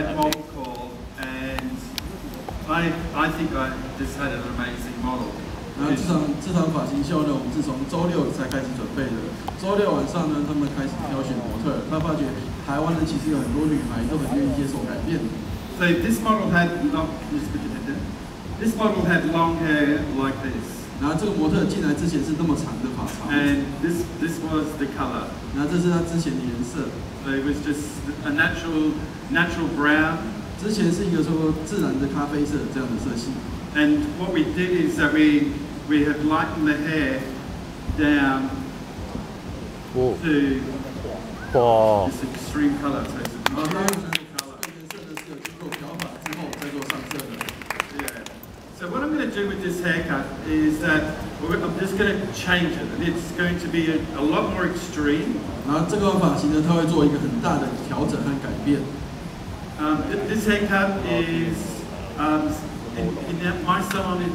At roll call, and I think I just had an amazing model. 那这场发型秀呢，我们是从周六才开始准备的。周六晚上呢，他们开始挑选模特，他发觉台湾呢其实有很多女孩都很愿意接受改变。So this model had long hair like this. 然后这个模特进来之前是那么长的发长。And this was the color. 然后这是他之前的颜色。So it was just a natural brown. 之前是一个说自然的咖啡色这样的色系。And what we did is that we had lightened the hair down to this extreme color. So it's a natural color. Yeah. So what I'm going to do with this haircut is that I'm just going to change it, and it's going to be a lot more extreme. 然后这个发型呢，它会做一个很大的调整和改变。This haircut is in my salon in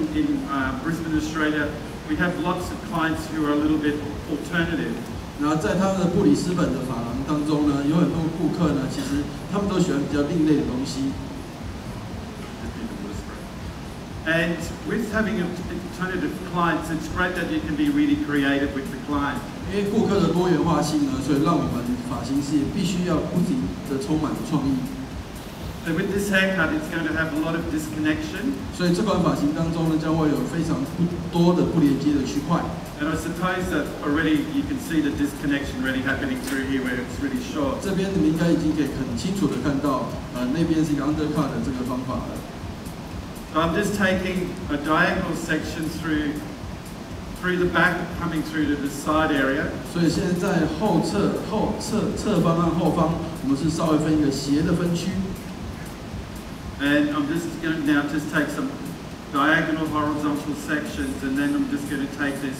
Brisbane, Australia. We have lots of clients who are a little bit alternative. 然后在他们的布里斯本的发廊当中呢，有很多顾客呢，其实他们都喜欢比较另类的东西。And with having alternative clients, it's great that you can be really creative with the client. 因为顾客的多元化性呢，所以让我们发型师也必须要不停的充满创意。So with this haircut, it's going to have a lot of disconnection. 所以这款发型当中呢，将会有非常多的不连接的区块。And I suppose that already you can see the disconnection already happening through here where it's really short. 这边你们应该已经可以很清楚的看到，那边是一个 undercut 的这个方法了。So I'm just taking a diagonal section through the back, coming through to the side area. 所以现在在侧方和后方，我们是稍微分一个斜的分区。And I'm just going to now just take some diagonal horizontal sections, and then I'm just going to take this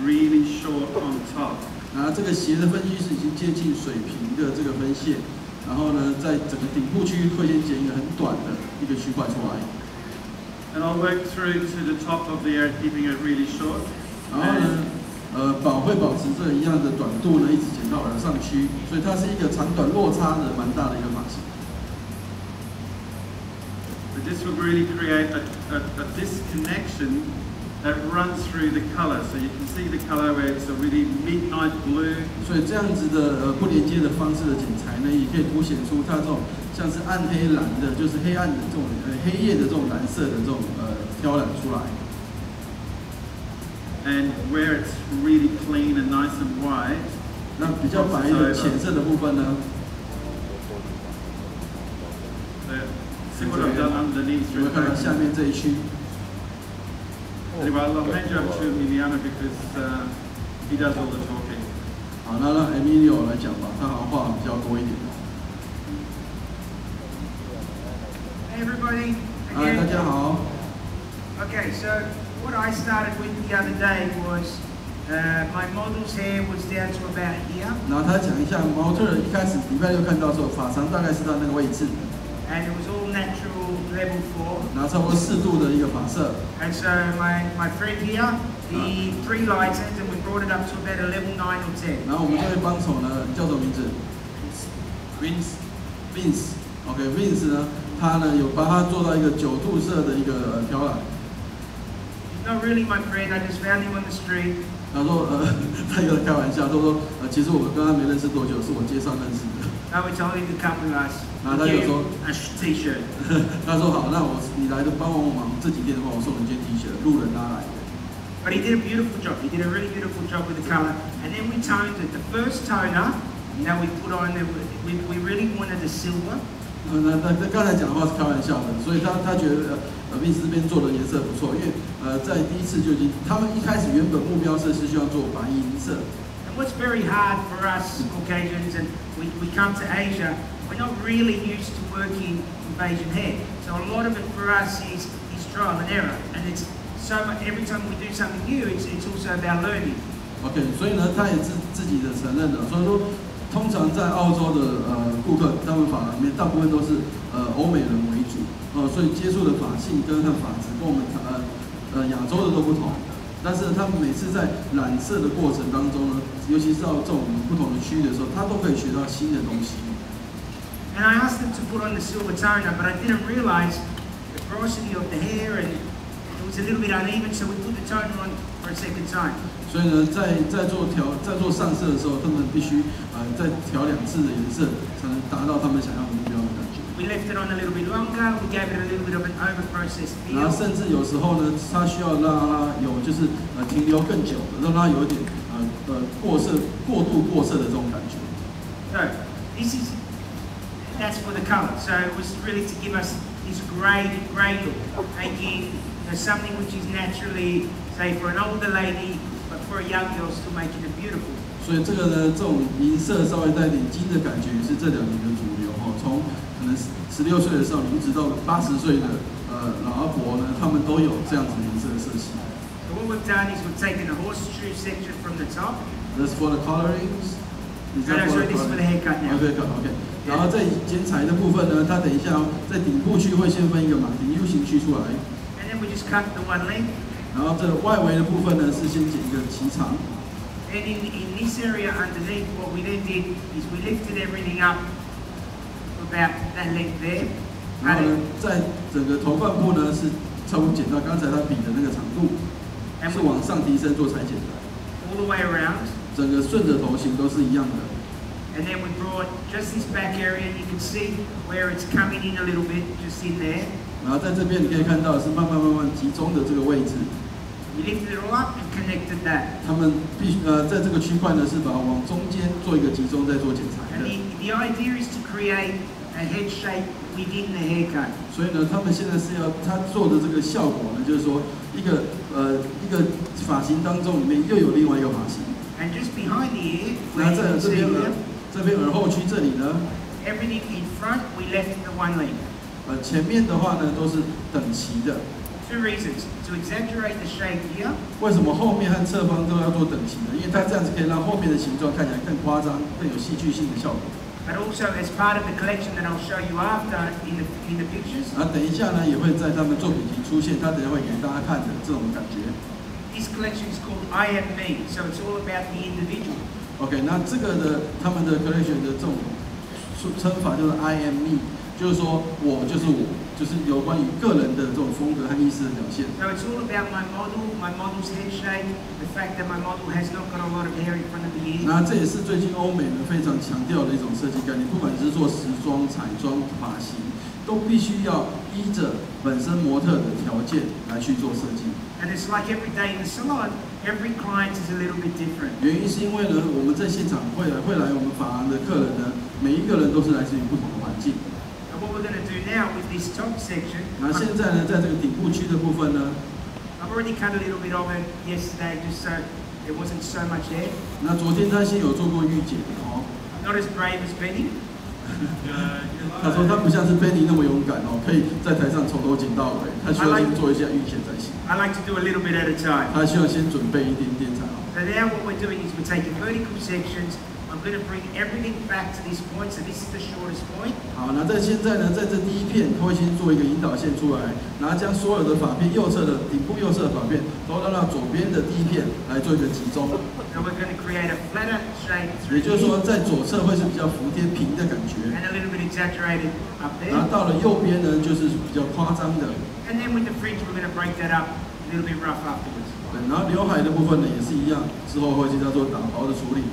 really short on top. 然后这个斜的分区是已经接近水平的这个分线，然后呢，在整个顶部区会先剪一个很短的一个区块出来。And I'll work through to the top of the area, keeping it really short. 然后呢，会保持这一样的短度呢，一直剪到耳上区，所以它是一个长短落差的蛮大的一个发型。But this will really create a disconnection that runs through the color. So you can see the color where it's a really midnight blue. 所以这样子的不连接的方式的剪裁呢，也可以凸显出它这种像是暗黑蓝的，就是黑暗的这种黑夜的这种蓝色的这种挑染出来。And where it's really clean and nice and white. 那比较白的浅色的部分呢？ See what I've done underneath. 我们看到下面这一区。Anyway, I'll hand you over to Emiliano because he does all the talking. 好，那让 Emilio 来讲吧，他好像话比较多一点。Hey everybody. 大家好。Okay, so what I started with the other day was my model's hair was down to about here. 然后他讲一下模特一开始礼拜六看到的时候，发长大概是到那个位置。 And it was all natural level 4. 然后差不多4度的一个发色。And so my friend here, he 3 lightened and we brought it up to about a level 9 or 10. 然后我们这位帮手呢，叫什么名字 ？Vince。OK，Vince 呢，他呢有帮他做到一个9度色的一个挑染。He's not really my friend. I just found him on the street. 他说他有开玩笑，他说其实我跟他没认识多久，是我街上认识的。 And we told him to come with us. 然后他就说 a T-shirt. 他说好，那你来的帮我忙这几天的话，我送你一件 T 恤，路人拉来的。But he did a beautiful job. He did a really beautiful job with the color. And then we toned it. The first toner, we put on. We really wanted a silver. 那刚才讲的话是开玩笑的，所以他觉得Vince 这边做的颜色不错，因为在第一次就已经，他们一开始原本目标是希望做白银色。 And what's very hard for us Caucasians, and we come to Asia, we're not really used to working with Asian hair. So a lot of it for us is trial and error, and it's so much. Every time we do something new, it's also about learning. OK， 所以呢，他也自己的承认了，所以说，通常在澳洲的顾客，他们发廊里面大部分都是欧美人为主，所以接触的发性跟发质跟我们亚洲的都不同。 但是他们每次在染色的过程当中呢，尤其是到这种不同的区域的时候，他都可以学到新的东西。And I asked them to put on the silver toner, but I didn't realize the porosity of the hair and it was a little bit uneven, so we put the toner on for a second time. 所以呢，在做上色的时候，他们必须再调2次的颜色，才能达到他们想要的目标的感觉。We left it on a little bit longer. We gave it a little bit of an over-processed feel. 然后甚至有时候呢，它需要让它有就是停留更久，让它有一点过度过色的这种感觉。So that's for the color. So it was really to give us this grey look, making something which is naturally, say, for an older lady, but for a young girl, still making it beautiful. 所以这个呢，这种银色稍微带点金的感觉，也是这2年的主流哦。从可能16岁的少女，一直到80岁的老阿婆呢，他们都有这样子颜色的色系。So what we've done is we've taken the horseshoe section from the top. That's for the colorings. No, sorry, this is for the haircut now. OK。然后在剪裁的部分呢，它等一下在顶部区会先分一个马蹄 U 型区出来。And then we just cut the one leg. 然后这外围的部分呢，是先剪一个齐长。And in this area underneath, what we then did is we lifted everything up to about that length there. 然后呢，在整个头发部呢是差不多剪到刚才它比的那个长度，是往上提升做裁剪的。All the way around. 整个顺着头型都是一样的。And then we brought just this back area, and you can see where it's coming in a little bit, just in there. 然后在这边你可以看到是慢慢集中的这个位置。We lifted it all up and connected that. 他们在这个区块呢是把它往中间做一个集中，再做剪裁的。And the idea is to create a head shape within the haircut. 所以呢，他们现在是要他做的这个效果呢，就是说一个发型当中里面又有另外一个发型。And just behind the ear, 那在这边耳后区这里呢 everything in front we left the one leg. 前面的话呢都是等齐的。Two reasons: to exaggerate the shape here. 为什么后面和侧方都要做等齐呢？因为它这样子可以让后面的形状看起来更夸张、更有戏剧性的效果。But also as part of the collection that I'll show you after in the pictures. 等一下呢也会在他们作品集出现，他等一下会给大家看的这种感觉。This collection is called I Am Me, so it's all about the individual. OK， 那这个的他们的 collection 的这种称法就是 I Am Me， 就是说我就是我，就是有关于个人的这种风格和意识的表现。So it's all about my model's head shape, the fact that my model has not got a lot of hair in front of the ear. 那这也是最近欧美呢非常强调的一种设计概念，不管是做时装、彩妆、发型，都必须要依着本身模特的条件来去做设计。And it's like every day in the salon, every client is a little bit different. 原因是因为呢，我们在现场会来我们发廊的客人呢，每一个人都是来自于不同的环境。And what we're going to do now with this top section. 那现在呢，在这个顶部区的部分呢 I've already cut a little bit of it yesterday, just so there wasn't so much hair. 那昨天他先有做过预剪哦。Not as brave as Benny. 他说他不像是 Benny 那么勇敢哦，可以在台上从头剪到尾，他需要先做一下预剪才行。I like to do a little bit at a time. 他需要先准备一点点才好。So now what we're doing is we're taking vertical sections. I'm going to bring everything back to this point. So this is the shortest point. 好，那在现在呢，在这第一片，他会先做一个引导线出来，然后将所有的发片右侧的顶部右侧的发片都让到左边的第一片来做一个集中。So we're going to create a flatter shape. 也就是说，在左侧会是比较服帖平的感觉。And a little bit exaggerated up there. 然后到了右边呢，就是比较夸张的。And then with the fringe, we're going to break that up a little bit rough afterwards. 对，然后刘海的部分呢也是一样，之后会去做打薄的处理。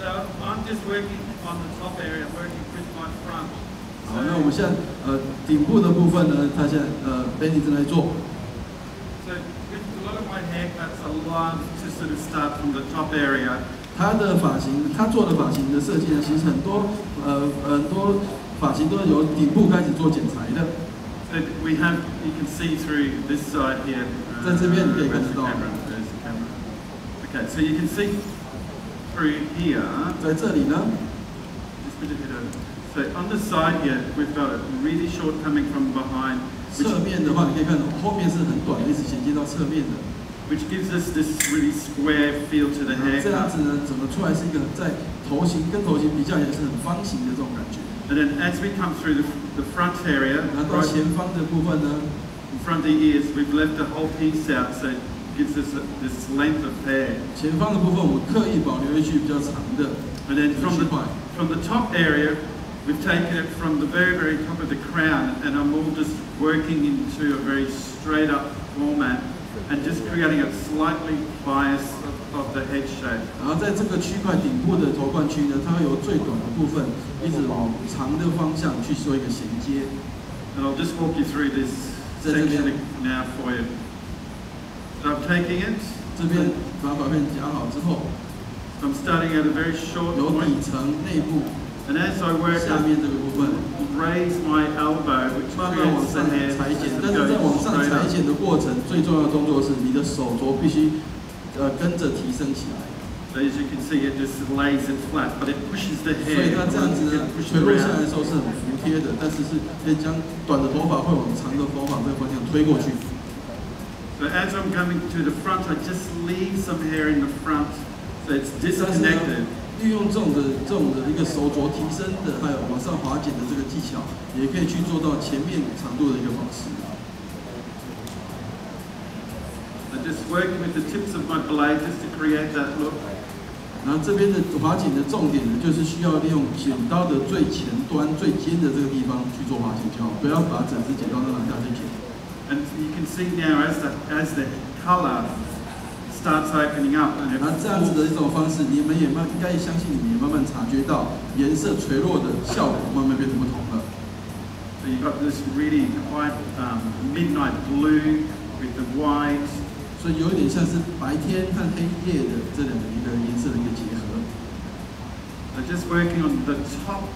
So I'm just working on the top area, working with my front. 好，那我们现在顶部的部分呢，他现在Benny 正在做。So with a lot of my haircuts, I love to sort of start from the top area. 他的发型，他做的发型的设计呢，其实很多发型都是由顶部开始做剪裁的。So we have, you can see through this side here. 在这边你可以看得到。 There's the camera. Okay, so you can see through here. 在这里呢 Just put it over. So on the side here, we've got a really short coming from behind. 侧面的话，你可以看到后面是很短的，一直衔接到侧面的。Which gives us this really square feel to the haircut. 这样子呢，整个出来是一个在头型跟头型比较起来是很方形的这种感觉。And then as we come through the front area, 然后到前方的部分呢 in front of the ears, we've left the whole piece out, so it gives us this length of hair. 前方的部分我们刻意保留一区比较长的。And then from the top area, we've taken it from the very, very top of the crown, and I'm all just working into a very straight up format and just creating a slightly bias of the head shape. 然后在这个区块顶部的头冠区呢，它会由最短的部分一直往长的方向去做一个衔接。And I'll just walk you through this section now for you. So I'm taking it. 这边把发片夹好之后， I'm starting at a very short 由 point. 底层内部 And as I work 下 up, 面这个部分， raise my elbow, which 慢慢往 creates 上 the hair 裁剪。 to 但是在 go 往上 straight 裁 up. 剪的过程，最重要的动作是你的手肘必须跟着提升起来。 So as you can see, it just lays it flat, but it pushes the 所以 hair. 它这样子呢， It pushes 垂落下来 around. 的时候是很服帖的，但是是可以将短的头发会往长的头发这个方向推过去。 So as I'm coming to the front, I just leave some hair in the front, so it's 但是呢 disconnected. 利用这种的一个手镯提升的，还有往上滑剪的这个技巧，也可以去做到前面长度的一个保持。 So just working with the tips of my blade just to create that look. 然后这边的滑剪的重点呢，就是需要利用剪刀的最前端、最尖的这个地方去做滑剪就好，不要把整只剪刀都拿下去剪。 And you can see now as the color starts opening up, and 那这样子的一种方式，你们也应该相信，你们也慢慢察觉到颜色垂落的效果慢慢变得不同了。 So you've got this really quite midnight blue with the white. 所以有一点像是白天和黑夜的这两个一个颜色的一个结合。 So just working on the top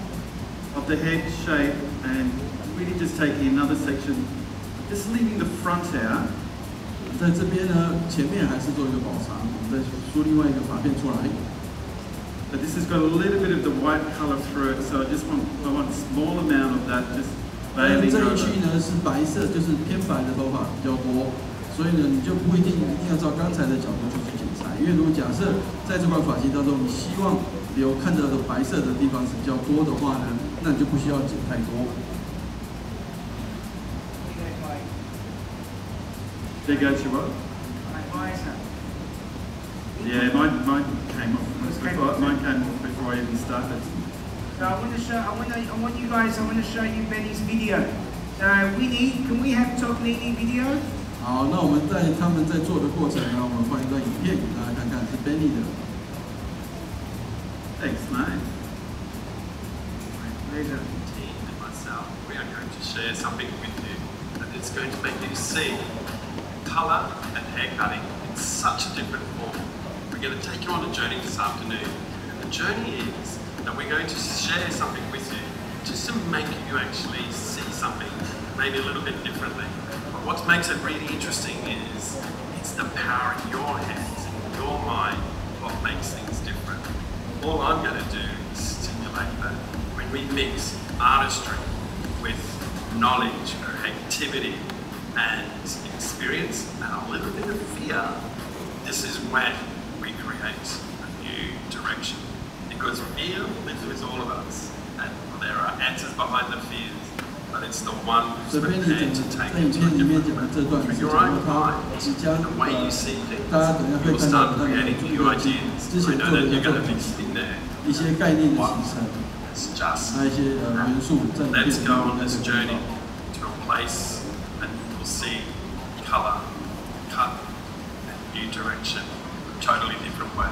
of the head shape and really just taking another section, just leaving the front out. 在这边呢，前面还是做一个保长，我们再梳另外一个发片出来。 But this has got a little bit of the white color through it, so I want a small amount of that just 但 veiling 这一 over. 区呢是白色，就是偏白的头发比较多，所以呢你就不一定要照刚才的角度去剪裁，因为如果假设在这块发型当中，你希望有看到的白色的地方是比较多的话呢，那你就不需要剪太多。 There goes your what? Why is that? Yeah, mine came off. Mine came off before I even started. So I want you guys, I want to show you Benny's video. So Winnie, can we have Talk Nini video? 好，那我们在他们在做的过程呢，我们放一段影片给大家看看，是 Benny 的。 Thanks, mate. Pleasure. Team and myself, we are going to share something with you that is going to make you see colour and hair cutting in such a different form. We're going to take you on a journey this afternoon, and the journey is that we're going to share something with you just to make you actually see something maybe a little bit differently. But what makes it really interesting is it's the power in your hands, in your mind, what makes things different. All I'm going to do is stimulate that. When we mix artistry with knowledge, creativity, and experience, and a little bit of fear, this is when we create a new direction. Because fear lives with all of us, and there are answers behind the fears, but it's the one who's 这边你 prepared to 在 take 影 it to a 片里面 different 讲的这段 level. 是 Through 讲 your 到 own 他即 mind, 将 the way you see things, 大家等一下会 you'll 看到 start 他们 creating 这 new 个 ideas. 之 I 前 know 做的 that 一 you're 个 going to be sitting there. 一些概念的形成， It's just 还有一些元素在里面。 let's go on this journey to a place and you'll see colour, cut, and new direction, a totally different way.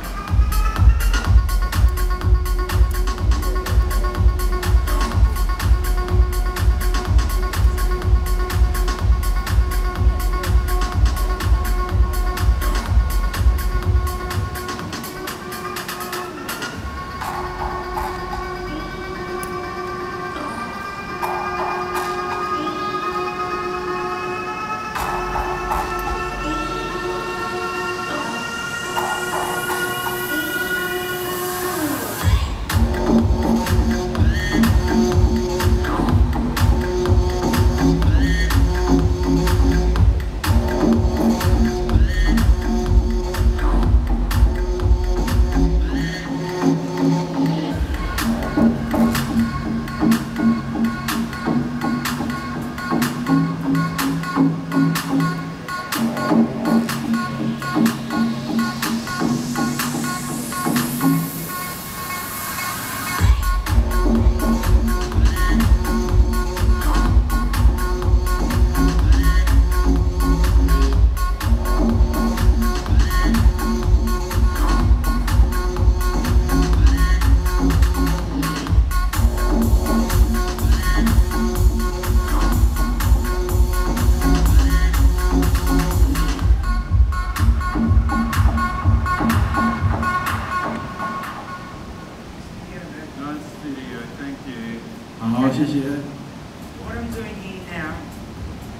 I'm doing here now.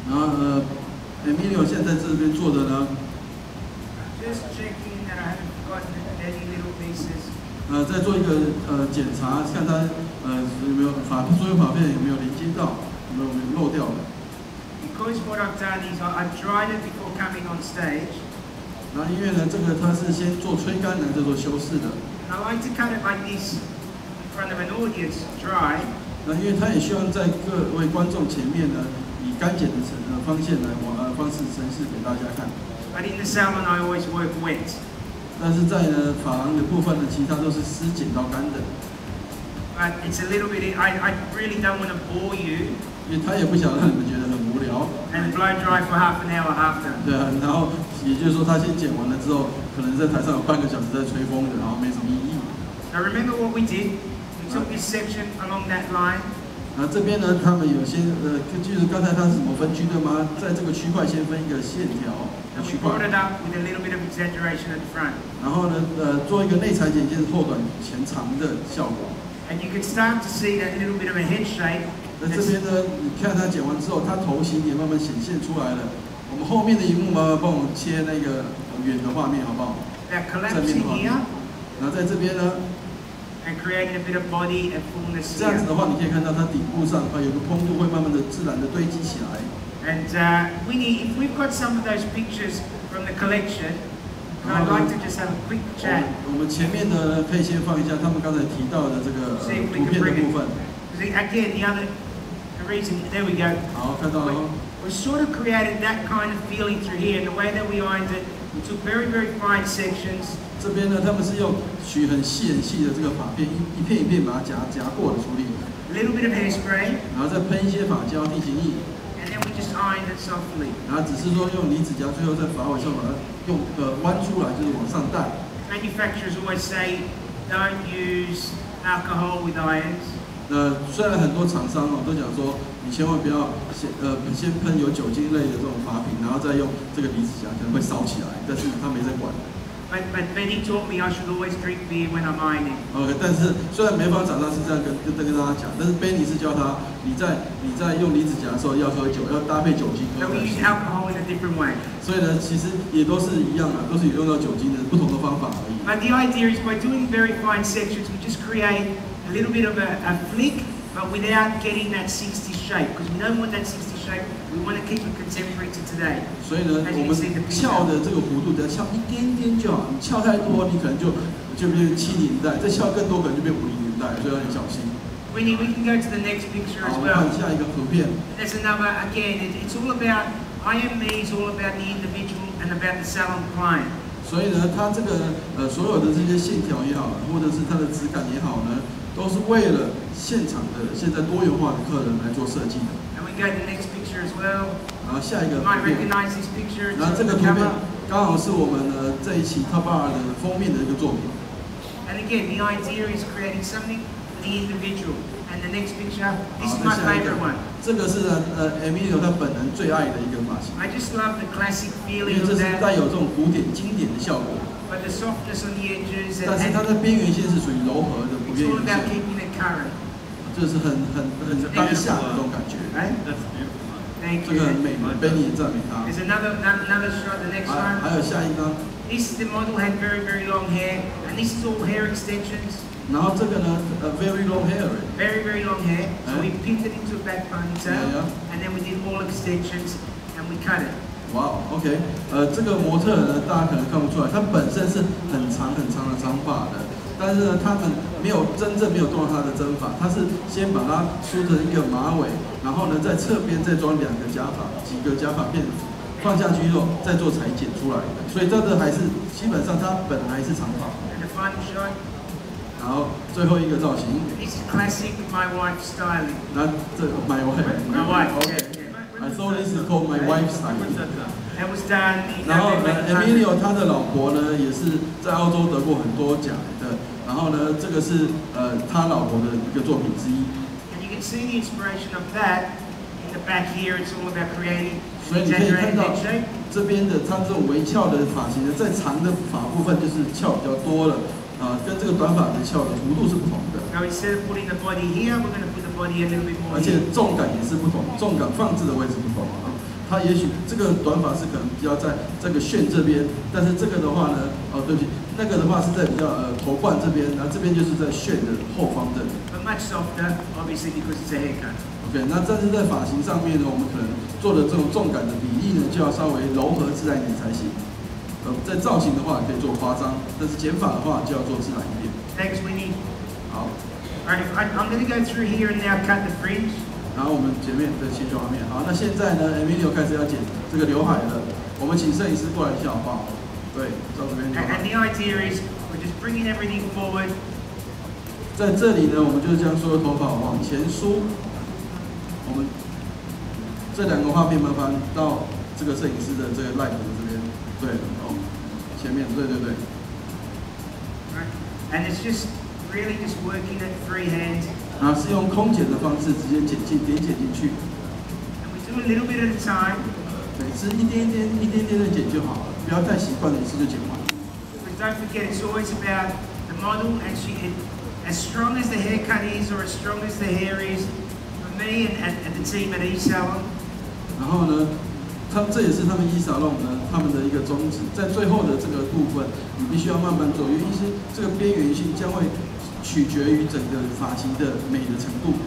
然后Emilio 现在这边做的呢， Just checking that I haven't forgotten any little pieces. 在做一个检查，看他有没有所有发片有没有连接到，有没有漏掉的。 Because what I've done is I've dried it before coming on stage. 然后因为呢，这个它是先做吹干，然后再做修饰的。 And I like to cut it like this in front of an audience, dry. 那因为他也希望在各位观众前面呢，以干剪的方式呈示给大家看。 But in the salon, I always work wet. 但是在呢发廊的部分呢，其他都是湿剪到干的。 But it's a little bit. I really don't want to bore you. 因为他也不想让你们觉得很无聊。 And blow dry for half an hour after. 对啊，然后也就是说，他先剪完了之后，可能在台上有半个小时在吹风的，然后没什么意义。 Now remember what we did? We took this section along that line. 然后这边呢，他们有些就是刚才他是怎么分区的吗？在这个区块先分一个线条。 And we brought it up with a little bit of exaggeration at the front. 然后呢，做一个内裁剪接后短前长的效果。 And you can start to see that little bit of a head shape. 那这边呢，你看他剪完之后，他头型也慢慢显现出来了。我们后面的荧幕麻烦帮我切那个远的画面，好不好？ That collapsing here. 然后在这边呢， And creating a bit of body and fullness 这样子 here. 的话，你可以看到它底部上有个蓬度会慢慢的自然的堆积起来。 And if we've got some of those pictures from the collection, I'd like to just have a quick chat. 我们前面的呢，可以先放一下他们刚才提到的这个图片的部分。 Again, the reason, there we go. 好，看到了。 We sort of created that kind of feeling through here, and the way that we ironed it, we took very, very fine sections. 这边呢，他们是用取很细的这个发片，一片一片把它夹过的处理。 A little bit of hairspray. 然后再喷一些发胶定型液。 And then we just ironed it softly. 然后只是说用离子夹，最后在发尾上把它用弯出来，就是往上带。 Manufacturers always say, don't use alcohol with irons. 虽然很多厂商都讲说，你千万不要先喷有酒精类的这种发品，然后再用这个离子夹，可能会烧起来，但是他没在管。 But Benny taught me I should always drink beer when I'm ironing. OK， 但是虽然美发厂商是这样跟大家讲，但是 Benny 是教他，你在用离子夹的时候要喝酒，要搭配酒精。 So we use alcohol in a different way. 所以呢，其实也都是一样啊，都是有用到酒精的不同的方法而已。 But the idea is by doing very fine sections, we just create a little bit of a flick, but without getting that 60s shape. Because we don't want that 60s shape. We want to keep it contemporary to today. 所以呢，我们翘的这个弧度只要翘一点点就好，你翘太多，你可能就变70年代；再翘更多，可能就变50年代，所以要很小心。We can go to the next picture as 好，我们 well. 看下一个图片。 There's another, again, it's all about, IME is all about the individual and about the salon client. 所以呢，它这个所有的这些线条也好，或者是它的质感也好呢，都是为了现场的现在多元化的客人来做设计的。 And we go to the next picture as well. 然后下一个 You 图 might 片， recognize this picture. 然后这个图片刚好是我们这一期 Top 2的封面的一个作品。 And again, the idea is creating something for the individual. And the next picture, this is 好， my 下一个 favorite one. 这个是Emilio 他本人最爱的一个发型， I just love the classic 因 feeling 为这 of 是 that, 带有这种古典经典的效果。 but the softness on the edges, 但是它 and 的边缘线是属于柔和的，不 it's 边 all 缘 about 线， keeping it current. 就是很当下的这种感觉。 Right? That's beautiful. Thank 这个很 you. 美的，Benny 也赞美他。 There's another shot, the next 还 one. 有下一张， This, the model had very, very long hair, and this is all hair extensions. 然后这个呢，very long hair， Very, very long hair. So we pinned it into a back ponytail, Yeah. and then we did all extensions, and we cut it. 哇，OK，这个模特呢，大家可能看不出来，他本身是很长的长发的，但是呢，他们真正没有动到他的真发，他是先把它梳成一个马尾，然后呢，在侧边再装2个假发，几个假发片放下去以后，再做裁剪出来的，所以这个还是基本上他本来是长发。 And the final shot. 然后最后一个造型， This is classic my wife styling. 那这个 my wife， My wife. OK， I saw this is called my wife's style。 That was done in 然后 November. Emilio 他的老婆呢，也是在澳洲得过很多奖的。然后呢，这个是他老婆的一个作品之一。 And you can see the inspiration of that in the back here. It's all about creating 所以你可以看 exaggerated 到 head shape. 这边的他这种微翘的发型呢，在长的发部分就是翘比较多了，跟这个短发的翘的弧度是不同的。Now instead of putting the body here, we're going to put the body a little bit more. 而且重感也是不同，重感放置的位置不同啊。它也许这个短发是可能比较在这个旋这边，但是这个的话呢，对不起，那个的话是在比较头冠这边，然后这边就是在旋的后方这里。But much softer, obviously, because it's a haircut. OK， 那但是在发型上面呢，我们可能做的这种重感的比例呢，就要稍微柔和自然一点才行。在造型的话可以做夸张，但是剪发的话就要做自然一点。Thanks, Winnie. 好。Alright, I'm going to go through here and now cut the fringe. 然后我们前面的切画面，好，那现在呢 ，Emilio 开始要剪这个刘海了，我们请摄影师过来一下好不好？对，到这边就好。And the idea is we're just bringing everything forward. 在这里呢，我们就将所有头发往前梳。我们这两个画面麻烦到这个摄影师的这个 light 的这边，对，哦，前面，对对对。Right, and it's just really just working it freehand. 然后是用空剪的方式直接点剪进去。And we do a little bit at a time. 对，是一点点的剪就好了，不要太习惯了，一次就剪完。But don't forget, it's always about the model, and as strong as the haircut is, or as strong as the hair is, for me and the team at eSalon. 然后呢，这也是他们eSalon呢他们的一个宗旨，在最后的这个部分，你必须要慢慢做，原因是这个边缘性将会取决于整个发型的美的程度。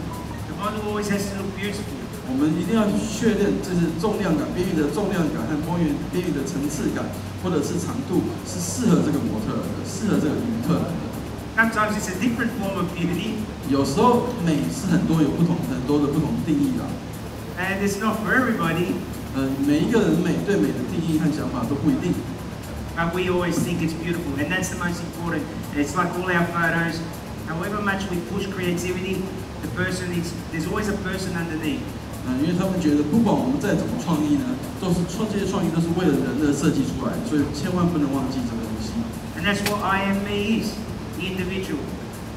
The model always has to look beautiful. 我们一定要确认，就是重量感、边缘的重量感和边缘的层次感，或者是长度是适合这个模特的，适合这个女客人的。Sometimes it's a different form of beauty. 有时候美是很多的不同定义的。And it's not for everybody. 每一个人对美的定义和想法都不一定。But we always think it's beautiful, and that's the most important. It's like all our photos. However much we push creativity, there's always a person underneath. 因为他们觉得不管我们再怎么创意呢，这些创意都是为了人的设计出来，所以千万不能忘记这个东西。And that's what I Am Me is, the individual.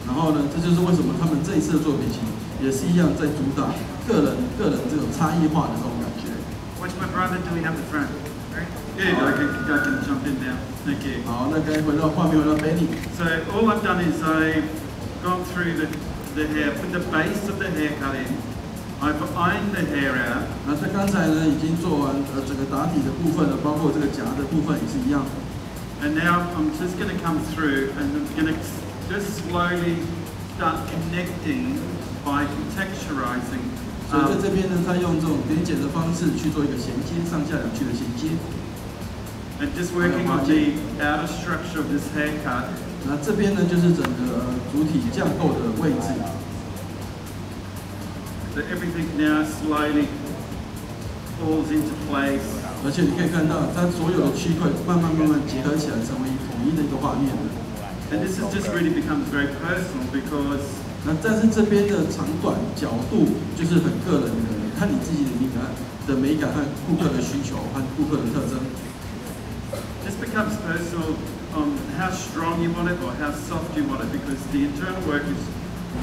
然后呢，这就是为什么他们这一次的作品集也是一样在主打个人这种差异化的这种感觉。What's my brother doing up the front? Right? Yeah, I can jump in now. Thank you. 好，那该回到画面，回到 Benny。So all I've done is I've gone through the hair, put the base of the haircut in. I've ironed the hair out. 那在刚才呢已经做完整个打底的部分了，包括这个夹的部分也是一样。And now I'm just going to come through and I'm going to just slowly start connecting by contexturizing. 所以在这边呢，他用这种点剪的方式去做一个衔接，上下两区的衔接。And just working on the outer structure of this haircut. 那这边呢就是整个主体架构的位置。So everything now slowly falls into place. 而且你可以看到，它所有的区块慢慢结合起来，成为统一的一个画面了。And this has just really becomes very personal because 那但是这边的长短角度就是很个人的，看你自己的美感和顾客的需求和顾客的特征。This becomes personal on how strong you want it or how soft you want it because the internal work is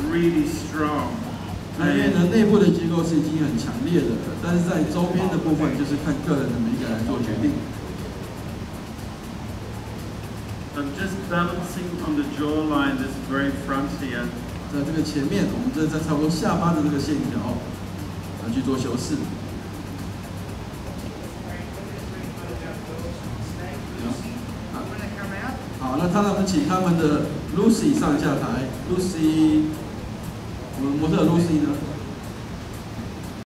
really strong. 那因为呢，内部的结构是已经很强烈的了，但是在周边的部分就是看个人的美感来做决定。I'm just balancing on the jawline, this very front here. 在这个前面，我们在差不多下巴的这个线条，去做修饰。好，那他们请他们的 Lucy 上下台。Lucy， 我们模特 Lucy 呢？